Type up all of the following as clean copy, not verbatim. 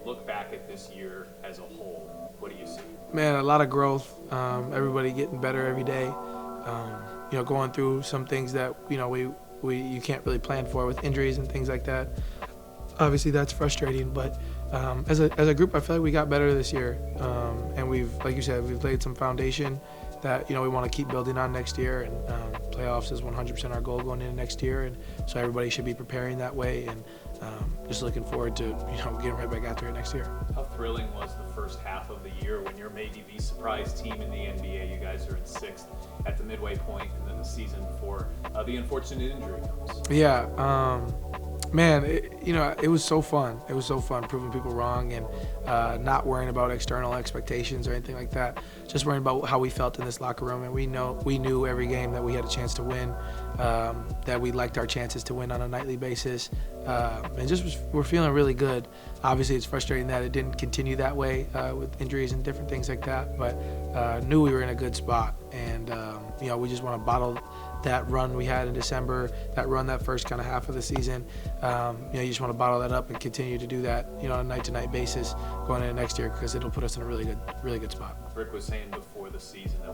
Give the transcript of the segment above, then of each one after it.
look back at this year as a whole, what do you see? Man, a lot of growth. Everybody getting better every day. Going through some things that you can't really plan for with injuries and things like that. Obviously, that's frustrating, but as a group, I feel like we got better this year, and like you said, we've laid some foundation that we want to keep building on next year, and playoffs is 100% our goal going into next year, and so everybody should be preparing that way, and just looking forward to getting right back after it next year. How thrilling was the first half of the year when you're maybe the surprise team in the NBA? You guys are in 6th at the midway point in the season before the unfortunate injury comes. Yeah. Man, it was so fun. It was so fun proving people wrong and not worrying about external expectations or anything like that. Just worrying about how we felt in this locker room, and we knew every game that we had a chance to win, that we liked our chances to win on a nightly basis, and we're feeling really good. Obviously, it's frustrating that it didn't continue that way with injuries and different things like that, but knew we were in a good spot, and we just want to bottle that run we had in December, that first kind of half of the season. You just want to bottle that up and continue to do that, on a night-to-night basis going into next year, because it'll put us in a really good spot. Rick was saying before the season that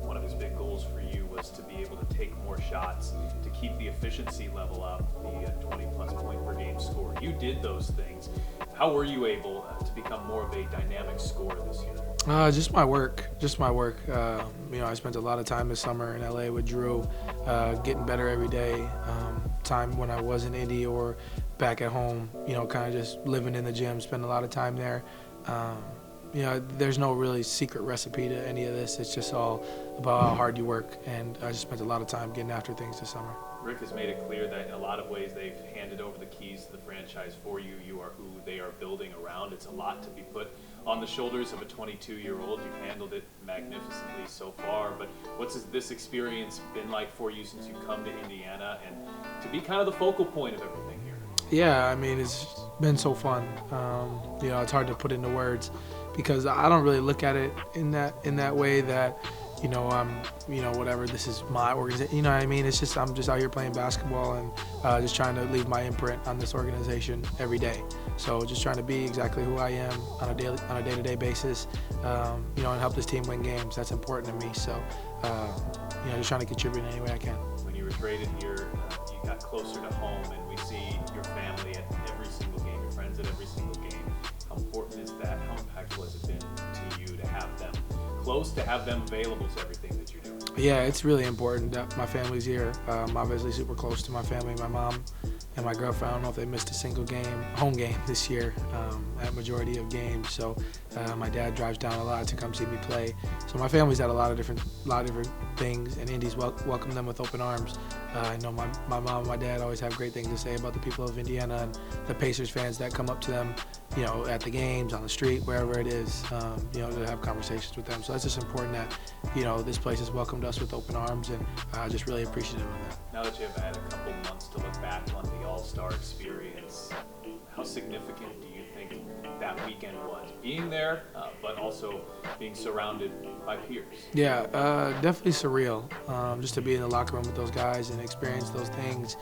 one of his big goals for you was to be able to take more shots to keep the efficiency level up, the 20-plus point per game score. You did those things. How were you able to become more of a dynamic scorer this year? Just my work. I spent a lot of time this summer in LA with Drew, getting better every day. Time when I was in Indy or back at home, kind of just living in the gym, spending a lot of time there. There's no really secret recipe to any of this. It's just all about how hard you work, and I just spent a lot of time getting after things this summer. Rick has made it clear that in a lot of ways they've handed over the keys to the franchise for you. You are who they are building around. It's a lot to be put on the shoulders of a 22-year-old. You've handled it magnificently so far, but what's this experience been like for you since you've come to Indiana and to be kind of the focal point of everything here? Yeah, it's been so fun. It's hard to put into words because I don't really look at it in that way that whatever, this is my organization, it's just, I'm just out here playing basketball and just trying to leave my imprint on this organization every day. So just trying to be exactly who I am on a day-to-day basis, and help this team win games. That's important to me. So, just trying to contribute in any way I can. When you were traded here, you got closer to home, and we see your family at every single game, your friends at every single game. How important is that? How impactful has it been to you to have them close, to have them available to everything that you're doing? Yeah, it's really important that my family's here. I'm obviously super close to my family, my mom and my girlfriend. I don't know if they missed a single home game this year, at majority of games. So my dad drives down a lot to come see me play. So my family's at a lot of different things, and Indy's welcomed them with open arms. I know my mom and my dad always have great things to say about the people of Indiana and the Pacers fans that come up to them, at the games, on the street, wherever it is, to have conversations with them. So that's just important that, this place has welcomed us with open arms, and just really appreciative of that. Now that you've had a couple months to look back on the All-Star experience, how significant do you think that weekend was? Being there, but also being surrounded by peers. Yeah, definitely surreal. Just to be in the locker room with those guys and experience those things.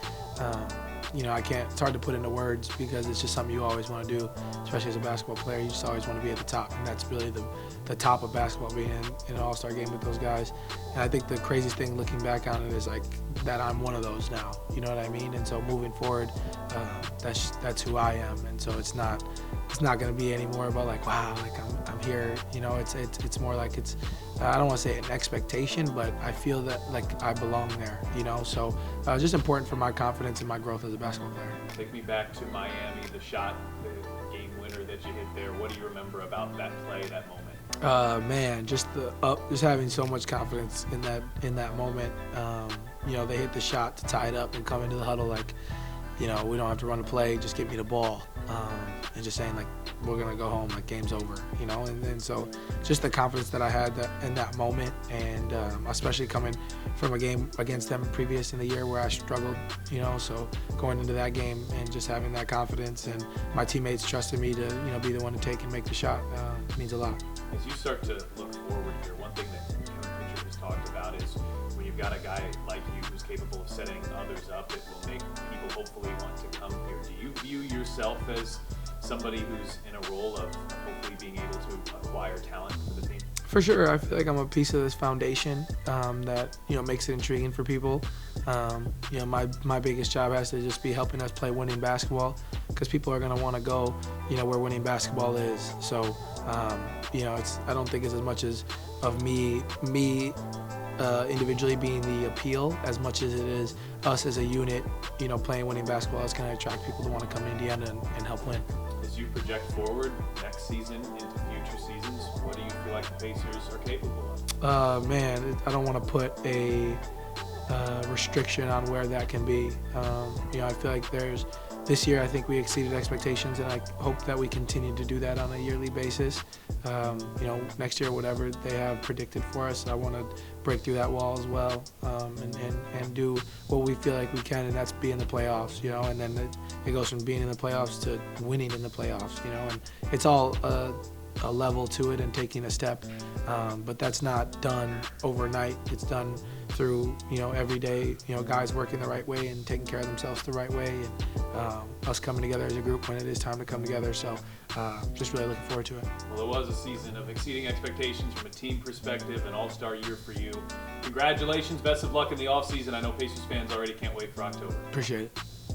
It's hard to put into words because it's just something you always want to do, especially as a basketball player. You just always want to be at the top, and that's really the top of basketball, being in an all-star game with those guys. And I think the craziest thing looking back on it is like that I'm one of those now, you know what I mean? And so moving forward, that's who I am, and so it's not going to be any more about like, wow, like I'm here, it's more like it's, I don't want to say an expectation, but I feel that like I belong there, so it's just important for my confidence and my growth as a basketball player. Take me back to Miami, the shot, the game winner that you hit there. What do you remember about that play, that moment? Man, just having so much confidence in that moment. They hit the shot to tie it up and come into the huddle like, we don't have to run a play, just give me the ball. And just saying like, we're gonna go home, like game's over, and so just the confidence that I had in that moment, and especially coming from a game against them previous in the year where I struggled, so going into that game and just having that confidence and my teammates trusting me to, be the one to take and make the shot means a lot. As you start to look forward here, one thing that Kevin Pitcher has talked about is when you've got a guy like you who's capable of setting others up, it will make people hopefully want to come here. Do you view yourself as somebody who's in a role of hopefully being able to acquire talent for the team? For sure, I feel like I'm a piece of this foundation that makes it intriguing for people. My biggest job has to just be helping us play winning basketball, because people are going to want to go where winning basketball is. So I don't think it's as much as of me individually being the appeal as much as it is us as a unit playing winning basketball. It's going to attract people to want to come to Indiana and help win. As you project forward next season into future seasons, what do you feel like the Pacers are capable of? I don't want to put a restriction on where that can be. I feel like this year I think we exceeded expectations, and I hope that we continue to do that on a yearly basis. Next year, whatever they have predicted for us, I want to break through that wall as well, and do what we feel like we can, and that's be in the playoffs, and then it goes from being in the playoffs to winning in the playoffs, and it's all a level to it and taking a step, but that's not done overnight. It's done through every day, guys working the right way and taking care of themselves the right way, and us coming together as a group when it is time to come together. So just really looking forward to it. Well, it was a season of exceeding expectations from a team perspective, an all-star year for you. Congratulations, best of luck in the offseason. I know Pacers fans already can't wait for October. Appreciate it.